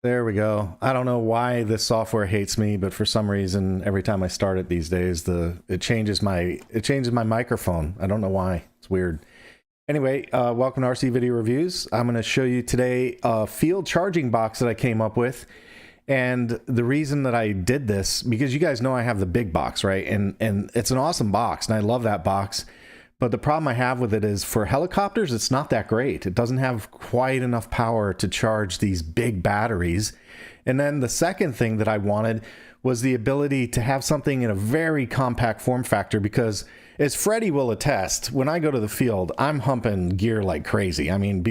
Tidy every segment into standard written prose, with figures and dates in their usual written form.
There we go. I don't know why this software hates me, but for some reason, every time I start it these days, it changes my microphone. I don't know why. It's weird. Anyway, welcome to RC Video Reviews. I'm going to show you today a field charging box that I came up with. And the reason that I did this, because you guys know I have the big box, right? And it's an awesome box, and I love that box. But the problem I have with it is for helicopters, it's not that great. It doesn't have quite enough power to charge these big batteries. And then the second thing that I wanted was the ability to have something in a very compact form factor, because as Freddie will attest, when I go to the field, I'm humping gear like crazy. I mean,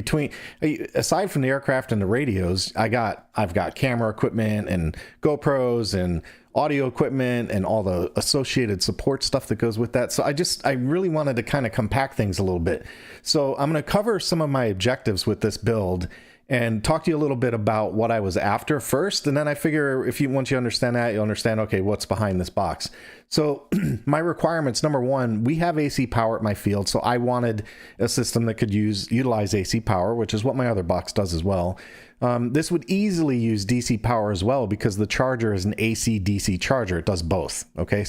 aside from the aircraft and the radios, I've got camera equipment and GoPros and audio equipment and all the associated support stuff that goes with that. So I really wanted to kind of compact things a little bit. So I'm going to cover some of my objectives with this build and talk to you a little bit about what I was after first. And then I figure once you understand that, you'll understand, okay, what's behind this box. So my requirements, number one, we have AC power at my field. So I wanted a system that could utilize AC power, which is what my other box does as well. This would easily use DC power as well, because the charger is an AC DC charger. It does both. Okay,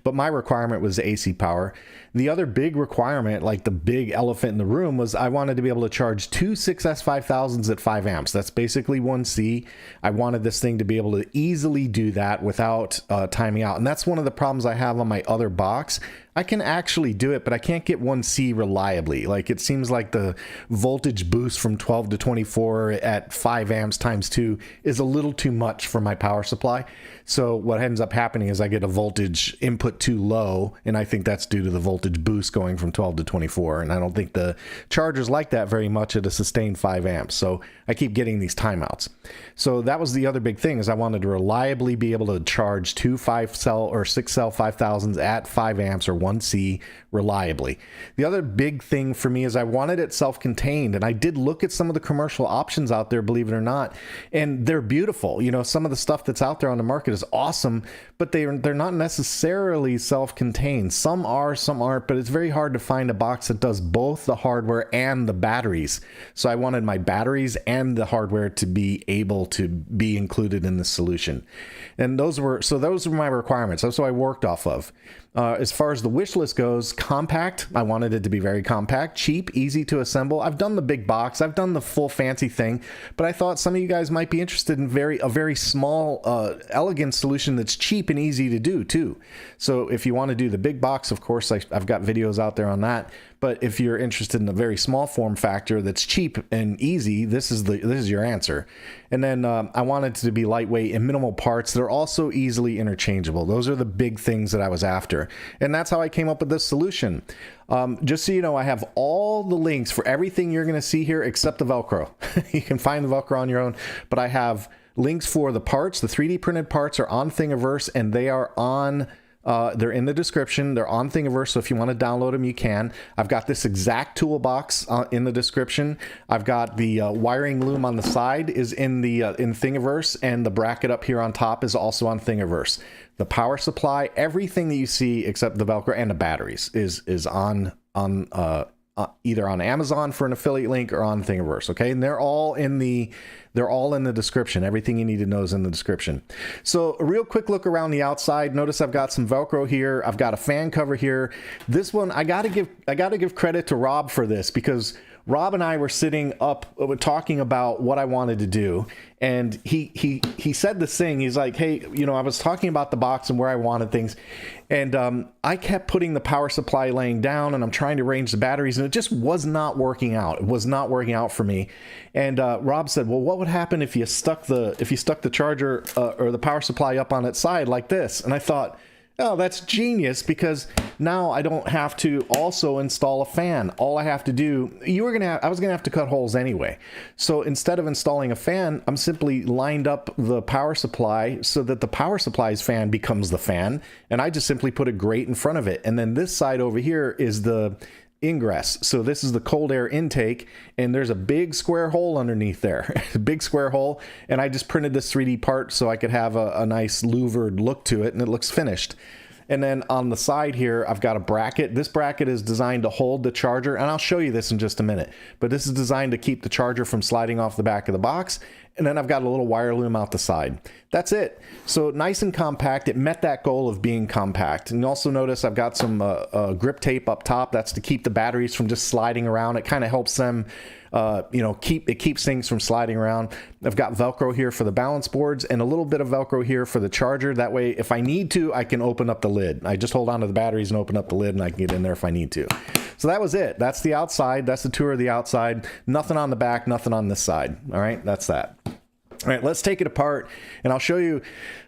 but my requirement was AC power. The other big requirement, like the big elephant in the room, was I wanted to be able to charge two 6S5000s at 5 amps. That's basically 1C. I wanted this thing to be able to easily do that without timing out. And that's one of the problems I have on my other box. I can actually do it, but I can't get 1C reliably. Like, it seems like the voltage boost from 12 to 24 at 5 amps times 2 is a little too much for my power supply. So what ends up happening is I get a voltage input too low, and I think that's due to the voltage boost going from 12 to 24. And I don't think the chargers like that very much at a sustained 5 amps. So I keep getting these timeouts. So that was the other big thing, is I wanted to reliably be able to charge two 5-cell or 6-cell 5000s at 5 amps or 1C reliably. The other big thing for me is I wanted it self-contained, and I did look at some of the commercial options out there, believe it or not, and they're beautiful. You know, some of the stuff that's out there on the market is awesome, but they're not necessarily self-contained. Some are, some aren't, but it's very hard to find a box that does both the hardware and the batteries. So I wanted my batteries and the hardware to be able to be included in the solution. And those were my requirements. That's what I worked off of. As far as the wish list goes, compact. I wanted it to be very compact, cheap, easy to assemble. I've done the big box, I've done the full fancy thing, but I thought some of you guys might be interested in a very small, elegant solution that's cheap and easy to do too. So if you want to do the big box, of course, I've got videos out there on that. But if you're interested in a very small form factor that's cheap and easy, this is your answer. And then I wanted it to be lightweight and minimal parts that are also easily interchangeable. Those are the big things that I was after. And that's how I came up with this solution. Just so you know, I have all the links for everything you're going to see here except the Velcro. You can find the Velcro on your own, but I have links for the parts. The 3D printed parts are on Thingiverse, and they are on... they're in the description. They're on Thingiverse, so if you want to download them, you can. I've got this exact toolbox in the description. I've got the wiring loom on the side is in Thingiverse, and the bracket up here on top is also on Thingiverse. The power supply, everything that you see except the Velcro and the batteries is on either on Amazon for an affiliate link or on Thingiverse. Okay, and they're all in the description. Everything you need to know is in the description. So a real quick look around the outside. Notice I've got some Velcro here. I've got a fan cover here. This one, I gotta give credit to Rob for this, because Rob and I were sitting up talking about what I wanted to do, and he said this thing. He's like, hey, you know, I was talking about the box and where I wanted things, and I kept putting the power supply laying down, and I'm trying to arrange the batteries, and it just was not working out. It was not working out for me. And Rob said, well, what would happen if you stuck the charger or the power supply up on its side like this? And I thought, oh, that's genius, because now I don't have to also install a fan. All I have to do, I was gonna have to cut holes anyway. So instead of installing a fan, I'm simply lined up the power supply so that the power supply's fan becomes the fan, and I just simply put a grate in front of it. And then this side over here is the ingress. So this is the cold air intake, and there's a big square hole underneath there, a big square hole. And I just printed this 3D part so I could have a nice louvered look to it, and it looks finished. And then on the side here, I've got a bracket. This bracket is designed to hold the charger, and I'll show you this in just a minute, but this is designed to keep the charger from sliding off the back of the box. And then I've got a little wire loom out the side. That's it. So nice and compact. It met that goal of being compact. And you also notice I've got some grip tape up top. That's to keep the batteries from just sliding around. It kind of helps them, you know, keeps things from sliding around. I've got Velcro here for the balance boards and a little bit of Velcro here for the charger. That way, if I need to, I can open up the lid. I just hold on to the batteries and open up the lid, and I can get in there if I need to. So that was it. That's the outside. That's the tour of the outside. Nothing on the back, nothing on this side. All right, that's that. All right, let's take it apart, and I'll show you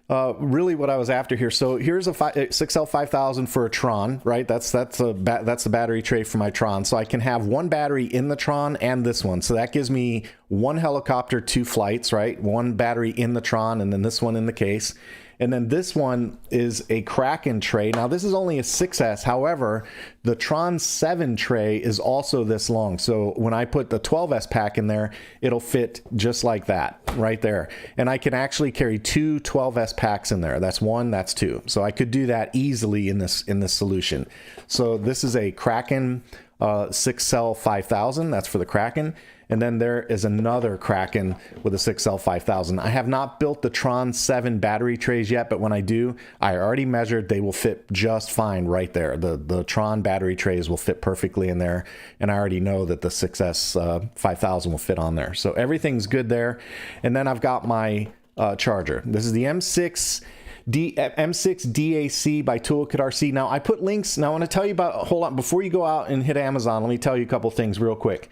really what I was after here. So here's a 6L5000 for a Tron, right? That's the battery tray for my Tron. So I can have one battery in the Tron and this one. So that gives me one helicopter, 2 flights, right? One battery in the Tron and then this one in the case. And then this one is a Kraken tray. Now this is only a 6S. However, the Tron 7 tray is also this long. So when I put the 12S pack in there, it'll fit just like that right there. And I can actually carry 2 12S packs in there. That's 1, that's 2. So I could do that easily in this solution. So this is a Kraken 6L5000. That's for the Kraken. And then there is another Kraken with a 6L5000. I have not built the Tron 7 battery trays yet, but when I do, I already measured, they will fit just fine right there. The Tron battery trays will fit perfectly in there, and I already know that the 6S 5000 will fit on there. So everything's good there. And then I've got my charger. This is the M6 DAC by Toolkit RC. Now I put links. Now I want to tell you about, hold on, before you go out and hit Amazon, let me tell you a couple things real quick.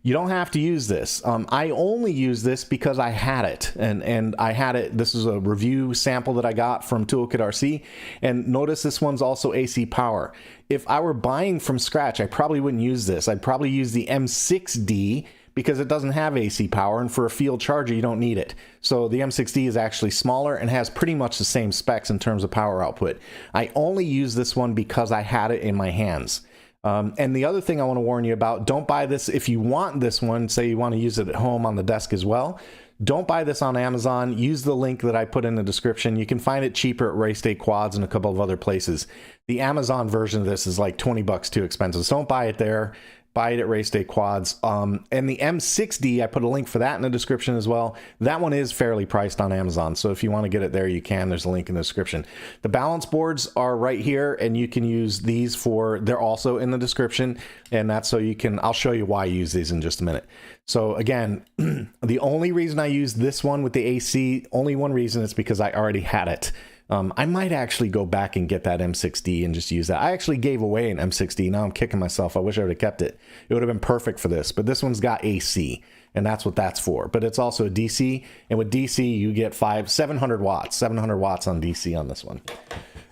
You don't have to use this. I only use this because I had it, and I had it. This is a review sample that I got from Toolkit RC, and notice this one's also AC power. If I were buying from scratch, I probably wouldn't use this. I'd probably use the M6D because it doesn't have AC power, and for a field charger, you don't need it. So the M6D is actually smaller and has pretty much the same specs in terms of power output. I only use this one because I had it in my hands. And the other thing I want to warn you about, don't buy this if you want this one, say you want to use it at home on the desk as well. Don't buy this on Amazon. Use the link that I put in the description. You can find it cheaper at Race Day Quads and a couple of other places. The Amazon version of this is like 20 bucks too expensive. So don't buy it there. Buy it at Race Day Quads. And the M6D, I put a link for that in the description as well. That one is fairly priced on Amazon. So if you want to get it there, you can. There's a link in the description. The balance boards are right here, and you can use these they're also in the description. And that's so you can, I'll show you why I use these in just a minute. So again, the only reason I use this one with the AC, only one reason, is because I already had it. I might actually go back and get that M6D and just use that. I actually gave away an M6D. Now I'm kicking myself. I wish I would have kept it. It would have been perfect for this, but this one's got AC, and that's what that's for. But it's also a DC, and with DC, you get 700 watts on DC on this one.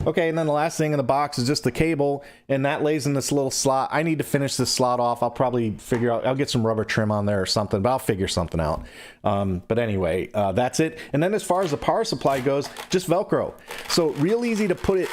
Okay, and then the last thing in the box is just the cable, and that lays in this little slot. I need to finish this slot off. I'll probably figure out, I'll get some rubber trim on there or something, but I'll figure something out. But anyway, that's it. And then as far as the power supply goes, just Velcro. So real easy to put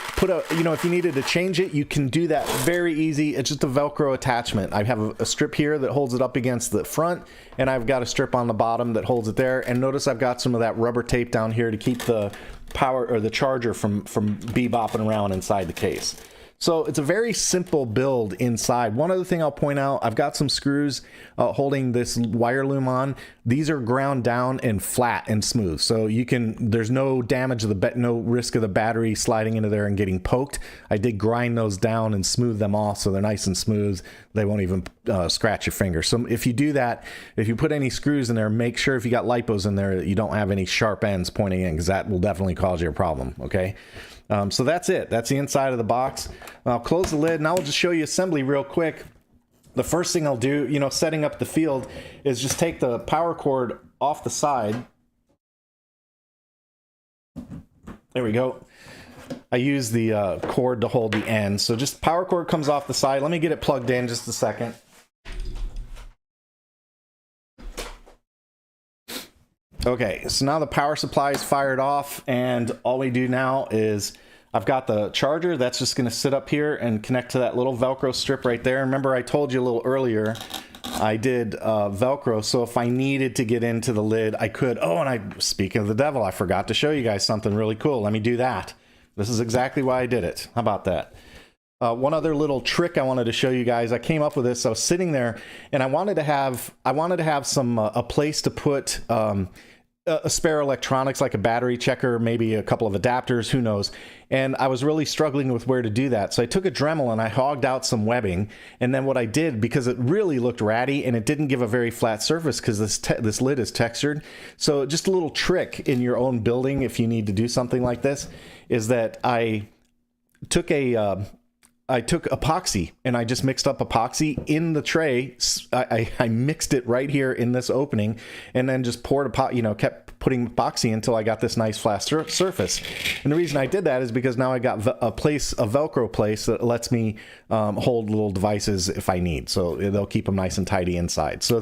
you know, if you needed to change it, you can do that very easy. It's just a Velcro attachment. I have a strip here that holds it up against the front, and I've got a strip on the bottom that holds it there. And notice I've got some of that rubber tape down here to keep the power or the charger from bebopping around inside the case. So it's a very simple build inside. One other thing I'll point out, I've got some screws holding this wire loom on. These are ground down and flat and smooth. So you can, there's no damage of no risk of the battery sliding into there and getting poked. I did grind those down and smooth them off so they're nice and smooth. They won't even scratch your finger. So if you do that, if you put any screws in there, make sure if you got LIPos in there that you don't have any sharp ends pointing in, because that will definitely cause you a problem, okay? So that's it. That's the inside of the box. I'll close the lid, and I'll just show you assembly real quick. The first thing I'll do, you know, setting up the field, is just take the power cord off the side. There we go. I use the cord to hold the end. So just power cord comes off the side. Let me get it plugged in just a second. Okay, so now the power supply is fired off, and all we do now is I've got the charger that's just going to sit up here and connect to that little Velcro strip right there. Remember, I told you a little earlier I did Velcro, so if I needed to get into the lid, I could. Oh, and speaking of the devil, I forgot to show you guys something really cool. Let me do that. This is exactly why I did it. How about that? One other little trick I wanted to show you guys. I came up with this. I was sitting there and I wanted to have some a place to put a spare electronics, like a battery checker, maybe a couple of adapters, who knows. And I was really struggling with where to do that. So I took a Dremel and I hogged out some webbing. And then what I did, because it really looked ratty and it didn't give a very flat surface because this lid is textured. So just a little trick in your own building, if you need to do something like this, is that I took epoxy and I just mixed up epoxy in the tray. I mixed it right here in this opening and then just poured kept putting epoxy until I got this nice flat surface. And the reason I did that is because now I got a Velcro place that lets me hold little devices if I need. So they'll keep them nice and tidy inside. So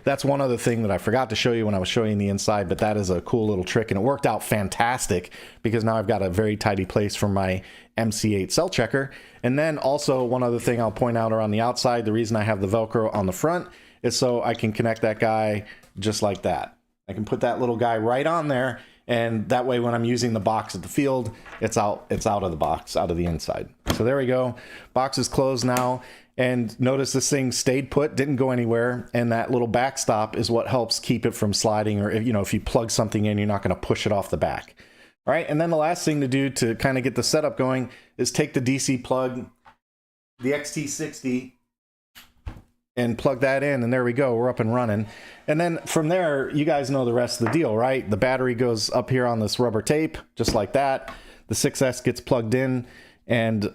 that's one other thing that I forgot to show you when I was showing the inside, but that is a cool little trick and it worked out fantastic because now I've got a very tidy place for my MC8 cell checker. And then also one other thing I'll point out around the outside, the reason I have the Velcro on the front is so I can connect that guy just like that. I can put that little guy right on there, and that way when I'm using the box at the field, it's out of the box, out of the inside. So there we go. Box is closed now. And notice this thing stayed put, didn't go anywhere, and that little backstop is what helps keep it from sliding, or if you plug something in, you're not going to push it off the back. All right, and then the last thing to do to kind of get the setup going is take the DC plug, the XT60, and plug that in, and there we go, we're up and running. And then from there, you guys know the rest of the deal, right? The battery goes up here on this rubber tape, just like that. The 6S gets plugged in, and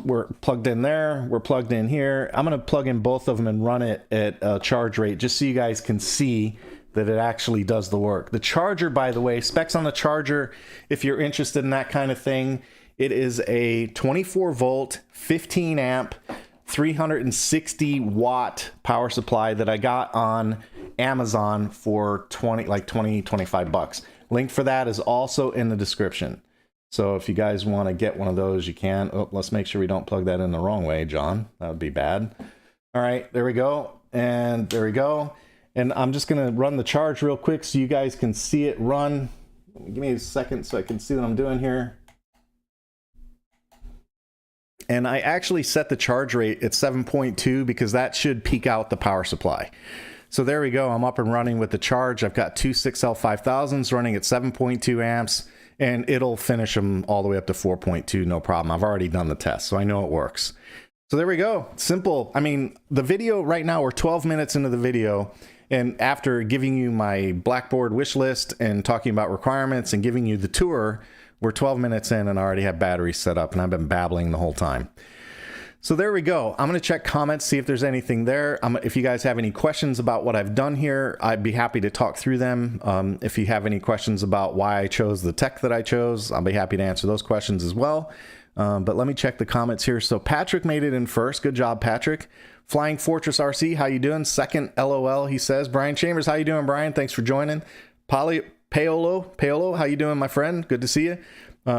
we're plugged in there, we're plugged in here. I'm gonna plug in both of them and run it at a charge rate, just so you guys can see that it actually does the work. The charger, by the way, specs on the charger, if you're interested in that kind of thing, it is a 24 volt, 15 amp, 360 watt power supply that I got on Amazon for 25 bucks. Link for that is also in the description. So if you guys want to get one of those, you can. Oh, let's make sure we don't plug that in the wrong way, John. That would be bad. All right, there we go. And there we go. And I'm just going to run the charge real quick so you guys can see it run. Give me a second so I can see what I'm doing here. And I actually set the charge rate at 7.2 because that should peak out the power supply. So there we go. I'm up and running with the charge. I've got two 6L5000s running at 7.2 amps, and it'll finish them all the way up to 4.2, no problem. I've already done the test, so I know it works. So there we go. Simple. I mean, the video right now, we're 12 minutes into the video. And after giving you my Blackboard wish list and talking about requirements and giving you the tour, we're 12 minutes in and I already have batteries set up, and I've been babbling the whole time. So there we go. I'm going to check comments, see if there's anything there. If you guys have any questions about what I've done here, I'd be happy to talk through them. If you have any questions about why I chose the tech that I chose, I'll be happy to answer those questions as well. But let me check the comments here. So Patrick made it in first. Good job, Patrick. Flying Fortress RC, how you doing? Second, LOL, he says. Brian Chambers, how you doing, Brian? Thanks for joining. Paolo, how you doing, my friend? Good to see you.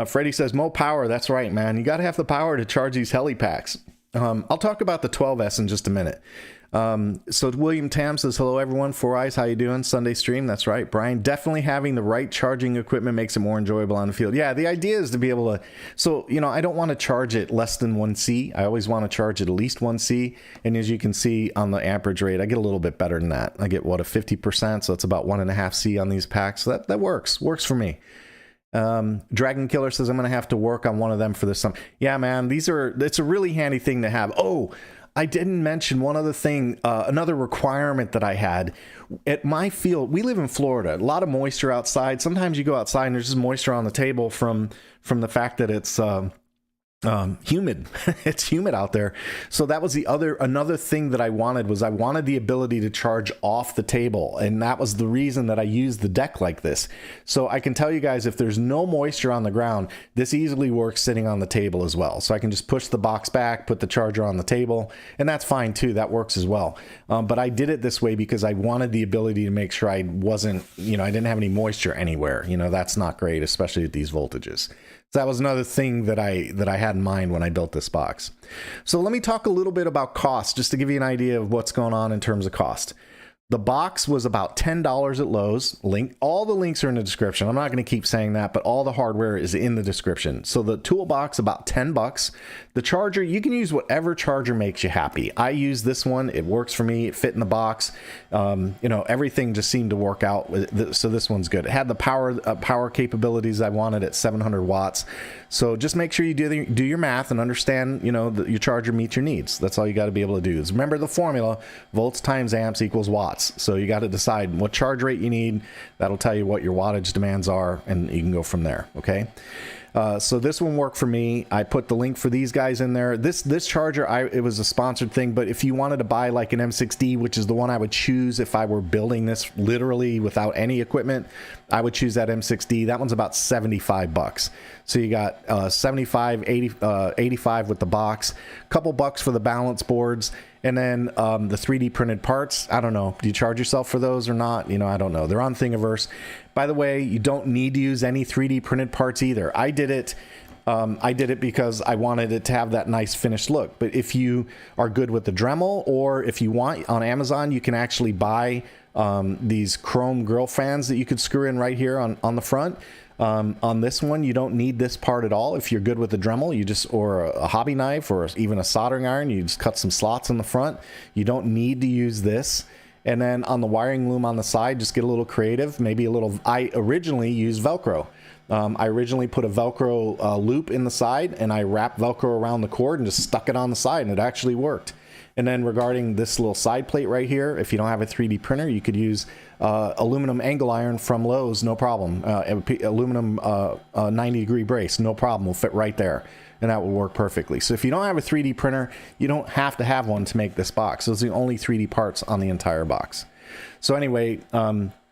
Freddie says, Mo power. That's right, man. You got to have the power to charge these heli packs. I'll talk about the 12S in just a minute. So William Tam says, hello, everyone. Four Eyes, how you doing? Sunday stream. That's right, Brian. Definitely having the right charging equipment makes it more enjoyable on the field. Yeah, the idea is to be able to, so, I don't want to charge it less than 1C. I always want to charge it at least 1C. And as you can see on the amperage rate, I get a little bit better than that. I get, a 50%. So it's about 1.5 C on these packs. So that works for me. Dragon Killer says, I'm going to have to work on one of them for this summer. Yeah, man, it's a really handy thing to have. Oh, I didn't mention one other thing, another requirement that I had at my field. We live in Florida, a lot of moisture outside. Sometimes you go outside and there's just moisture on the table from the fact that it's humid. It's humid out there. So that was another thing that I wanted the ability to charge off the table. And that was the reason that I used the deck like this. So I can tell you guys, if there's no moisture on the ground, this easily works sitting on the table as well. So I can just push the box back, put the charger on the table, and that's fine too. That works as well. But I did it this way because I wanted the ability to make sure I wasn't, I didn't have any moisture anywhere. That's not great, especially at these voltages. So that was another thing that I had in mind when I built this box. So let me talk a little bit about cost, just to give you an idea of what's going on in terms of cost. The box was about $10 at Lowe's. All the links are in the description. I'm not going to keep saying that, but all the hardware is in the description. So the toolbox, about 10 bucks. The charger, you can use whatever charger makes you happy. I use this one. It works for me. It fit in the box. You know, everything just seemed to work out. So this one's good. It had the power capabilities I wanted at 700 watts. So just make sure you do your math and understand, you know, that your charger meets your needs. That's all you got to be able to do. Is remember the formula: volts times amps equals watts. So you got to decide what charge rate you need. That'll tell you what your wattage demands are, and you can go from there. Okay. So this one worked for me. I put the link for these guys in there. This charger, it was a sponsored thing, but if you wanted to buy like an M6D, which is the one I would choose if I were building this literally without any equipment, I would choose that M6D. That one's about 75 bucks. So you got 75, 80, 85 with the box, couple bucks for the balance boards, and then the 3D printed parts. I don't know. Do you charge yourself for those or not? You know, I don't know. They're on Thingiverse. By the way, you don't need to use any 3D printed parts either. I did it because I wanted it to have that nice finished look. But if you are good with the Dremel, or if you want, on Amazon, you can actually buy these chrome grill fans that you could screw in right here on the front. On this one, you don't need this part at all. If you're good with the Dremel, you just, or a hobby knife, or even a soldering iron, you just cut some slots in the front. You don't need to use this. And then on the wiring loom on the side, just get a little creative, maybe a little. I originally used Velcro. I originally put a Velcro loop in the side, and I wrapped Velcro around the cord and just stuck it on the side, and it actually worked. And then regarding this little side plate right here, if you don't have a 3D printer, you could use aluminum angle iron from Lowe's, no problem. Aluminum 90-degree brace, no problem, will fit right there. And that will work perfectly. So if you don't have a 3D printer, you don't have to have one to make this box. Those are the only 3D parts on the entire box. So anyway,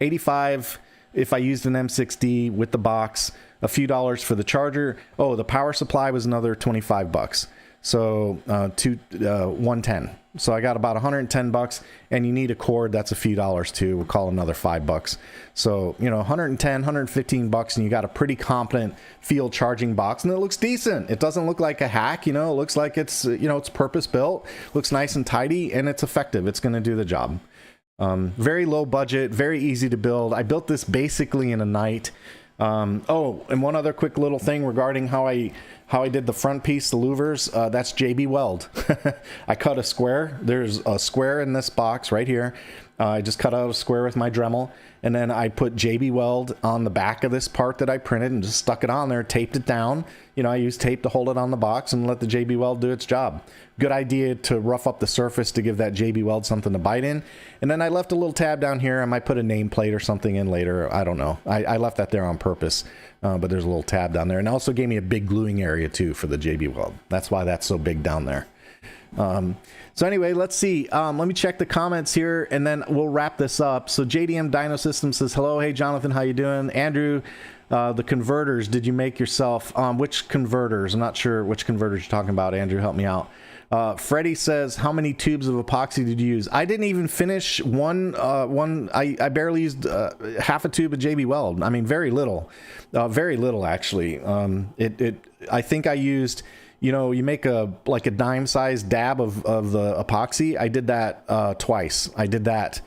85 if I used an M6D with the box, a few dollars for the charger. Oh, the power supply was another 25 bucks. So 110. So I got about 110 bucks, and you need a cord. That's a few dollars too. We'll call another 5 bucks. So, you know, 110, 115 bucks, and you got a pretty competent field charging box, and it looks decent. It doesn't look like a hack, you know, it looks like it's, you know, it's purpose built, looks nice and tidy, and it's effective. It's going to do the job. Very low budget, very easy to build. I built this basically in a night. Oh, and one other quick little thing regarding how I did the front piece, the louvers, that's JB Weld. I cut a square. There's a square in this box right here. I just cut out a square with my Dremel, and then I put JB Weld on the back of this part that I printed and just stuck it on there, taped it down. You know, I used tape to hold it on the box and let the JB Weld do its job. Good idea to rough up the surface to give that JB Weld something to bite in. And then I left a little tab down here. I might put a nameplate or something in later. I don't know. I left that there on purpose, but there's a little tab down there. And also gave me a big gluing area too for the JB Weld. That's why that's so big down there. So anyway, let's see. Let me check the comments here, and then we'll wrap this up. So JDM Dino Systems says, hello. Hey, Jonathan, how you doing? Andrew, the converters, did you make yourself? Which converters? I'm not sure which converters you're talking about. Andrew, help me out. Freddie says, how many tubes of epoxy did you use? I didn't even finish one. I barely used half a tube of JB Weld. I mean, very little actually. I think I used, you know, you make like a dime sized dab of the epoxy. I did that twice. I did that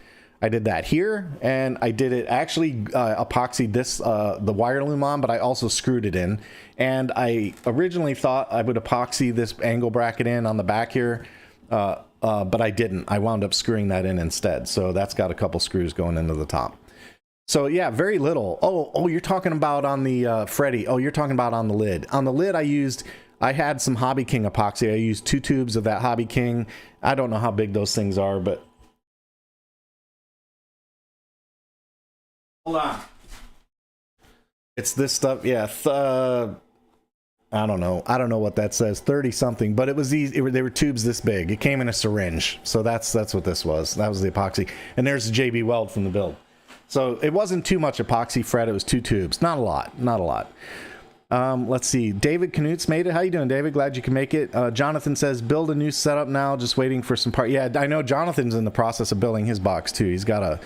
here, and I did it actually epoxied this the wire loom on, but I also screwed it in. And I originally thought I would epoxy this angle bracket in on the back here, but I didn't. I wound up screwing that in instead. So that's got a couple screws going into the top. So yeah, very little. Oh, you're talking about on the Freddy. Oh, you're talking about on the lid. On the lid, I had some Hobby King epoxy. I used 2 tubes of that Hobby King. I don't know how big those things are, but hold on. It's this stuff. Yeah. I don't know what that says. 30 something, but it was these. They were tubes this big. It came in a syringe. So that's what this was. That was the epoxy. And there's the JB Weld from the build. So it wasn't too much epoxy, Fred. It was 2 tubes. Not a lot. Let's see. David Knutz made it. How you doing, David? Glad you can make it. Jonathan says, build a new setup now. Just waiting for some part. Yeah, I know Jonathan's in the process of building his box too. He's got a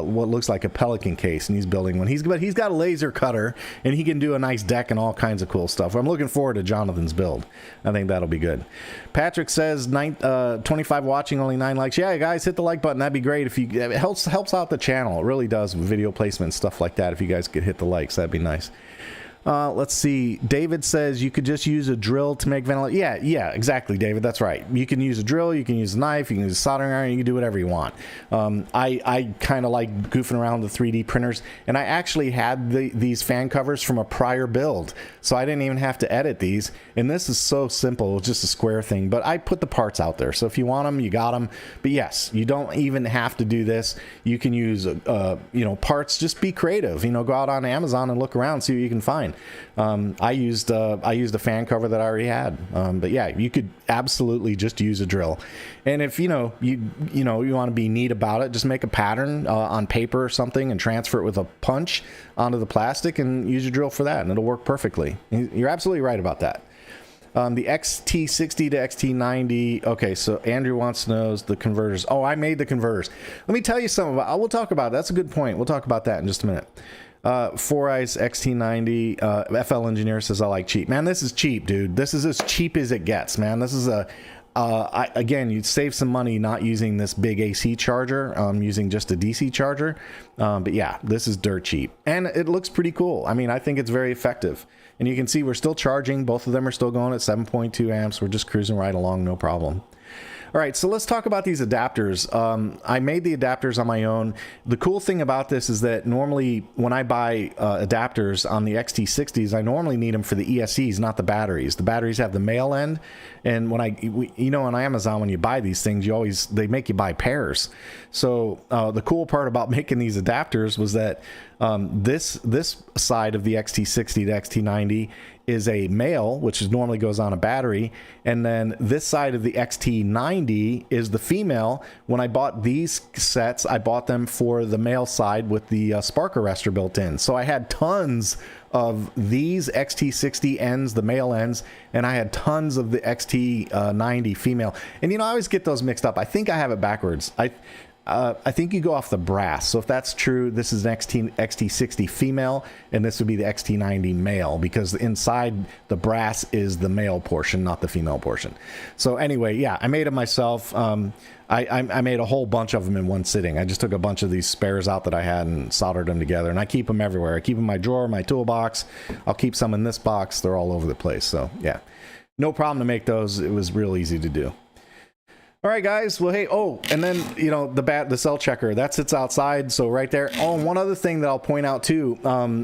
what looks like a Pelican case, and he's building one. He's got a laser cutter, and he can do a nice deck and all kinds of cool stuff. I'm looking forward to Jonathan's build. I think that'll be good. Patrick says, 25 watching, only 9 likes. Yeah, guys, hit the like button. That'd be great. If it helps out the channel. It really does with video placement, stuff like that. If you guys could hit the likes, that'd be nice. Let's see. David says you could just use a drill to make ventilation. Yeah, exactly, David. That's right. You can use a drill, you can use a knife, you can use a soldering iron, you can do whatever you want. I kind of like goofing around with 3D printers, and I actually had these fan covers from a prior build, so I didn't even have to edit these. And this is so simple, it's just a square thing. But I put the parts out there, so if you want them, you got them. But yes, you don't even have to do this. You can use parts. Just be creative. Go out on Amazon and look around, see what you can find. I used a fan cover that I already had, but yeah, you could absolutely just use a drill. And if you want to be neat about it, just make a pattern on paper or something and transfer it with a punch onto the plastic and use your drill for that, and it'll work perfectly. You're absolutely right about that. The XT60 to XT90. Okay, so Andrew wants to know the converters. Oh, I made the converters. Let me tell you something about. We'll talk about it. That's a good point. We'll talk about that in just a minute. Four Eyes XT90. FL Engineer says, I like cheap. Man, this is cheap, dude. This is as cheap as it gets, man. This is again, you'd save some money not using this big AC charger, using just a DC charger. But yeah, this is dirt cheap, and it looks pretty cool. I mean, I think it's very effective, and you can see we're still charging. Both of them are still going at 7.2 amps. We're just cruising right along, no problem. All right, so let's talk about these adapters. I made the adapters on my own. The cool thing about this is that normally when I buy adapters on the XT60s, I normally need them for the ESCs, not the batteries. The batteries have the male end, and when on Amazon, when you buy these things, they make you buy pairs. So the cool part about making these adapters was that this side of the XT60 to XT90 is a male, which normally goes on a battery, and then this side of the XT90 is the female. When I bought these sets, I bought them for the male side with the spark arrestor built in. So I had tons of these XT60 ends, the male ends, and I had tons of the XT90 female. And I always get those mixed up. I think I have it backwards. I think you go off the brass. So if that's true, this is an XT60 female, and this would be the XT90 male, because inside the brass is the male portion, not the female portion. So anyway, yeah, I made it myself. I made a whole bunch of them in one sitting. I just took a bunch of these spares out that I had and soldered them together, and I keep them everywhere. I keep them in my drawer, my toolbox. I'll keep some in this box. They're all over the place. So yeah, no problem to make those. It was real easy to do. All right, guys. Well, hey, and then, the cell checker, that sits outside. So right there. Oh, and one other thing that I'll point out too,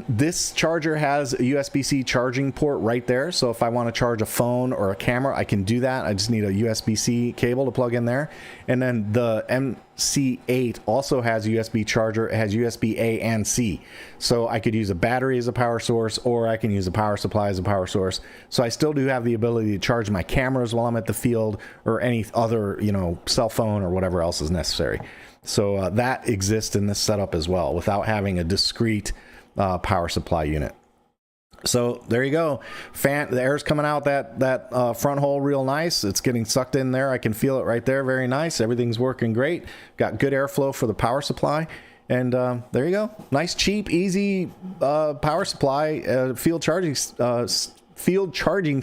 this charger has a USB-C charging port right there. So if I want to charge a phone or a camera, I can do that. I just need a USB-C cable to plug in there. And then the MC8 also has a USB charger. It has USB A and C. So I could use a battery as a power source, or I can use a power supply as a power source. So I still do have the ability to charge my cameras while I'm at the field, or any other, cell phone or whatever else is necessary. So that exists in this setup as well, without having a discrete power supply unit. So there you go. The air's coming out that front hole real nice. It's getting sucked in there. I can feel it right there. Very nice. Everything's working great. Got good airflow for the power supply. And there you go. Nice, cheap, easy power supply, field charging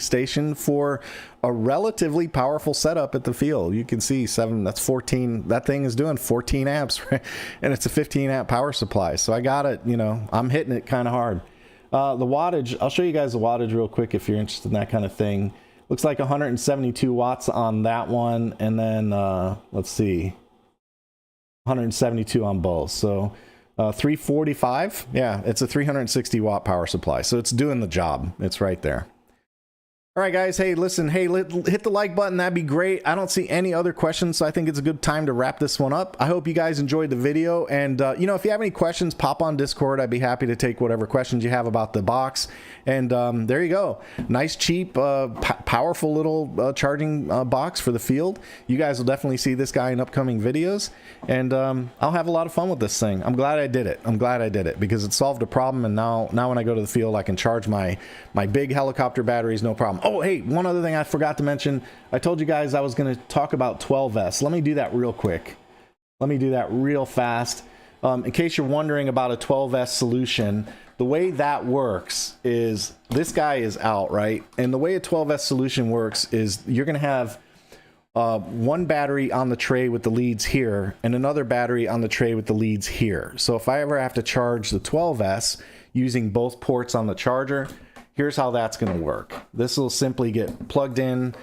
station for a relatively powerful setup at the field. You can see that's 14. That thing is doing 14 amps, right? And it's a 15 amp power supply. So I got it, I'm hitting it kind of hard. The wattage, I'll show you guys the wattage real quick if you're interested in that kind of thing. Looks like 172 watts on that one, and then let's see, 172 on both. So 345. Yeah, it's a 360 watt power supply, so it's doing the job. It's right there. All right, guys. Hey, listen. Hey, hit the like button. That'd be great. I don't see any other questions, so I think it's a good time to wrap this one up. I hope you guys enjoyed the video. And, you know, if you have any questions, pop on Discord. I'd be happy to take whatever questions you have about the box. And there you go. Nice, cheap, powerful little charging box for the field. You guys will definitely see this guy in upcoming videos. And I'll have a lot of fun with this thing. I'm glad I did it. I'm glad I did it because it solved a problem. And now when I go to the field, I can charge my big helicopter batteries, no problem. Oh, hey, one other thing I forgot to mention. I told you guys I was going to talk about 12S. Let me do that real quick. Let me do that real fast. In case you're wondering about a 12S solution, the way that works is this guy is out, right? And the way a 12S solution works is you're going to have one battery on the tray with the leads here and another battery on the tray with the leads here. So if I ever have to charge the 12S using both ports on the charger, here's how that's going to work. This will simply get plugged in.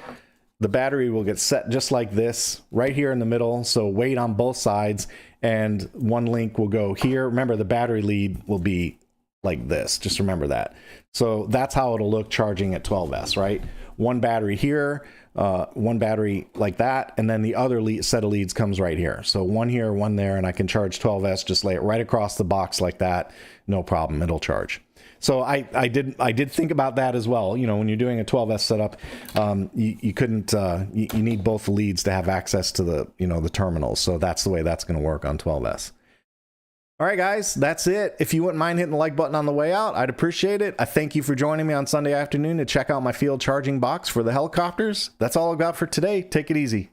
The battery will get set just like this right here in the middle. So weight on both sides and one link will go here. Remember, the battery lead will be like this. Just remember that. So that's how it'll look charging at 12S, right? One battery here, one battery like that, and then the other set of leads comes right here. So one here, one there, and I can charge 12S, just lay it right across the box like that. No problem, it'll charge. So I did think about that as well. You know, when you're doing a 12S setup, you couldn't, you need both the leads to have access to the, you know, the terminals. So that's the way that's going to work on 12S. All right, guys, that's it. If you wouldn't mind hitting the like button on the way out, I'd appreciate it. I thank you for joining me on Sunday afternoon to check out my field charging box for the helicopters. That's all I've got for today. Take it easy.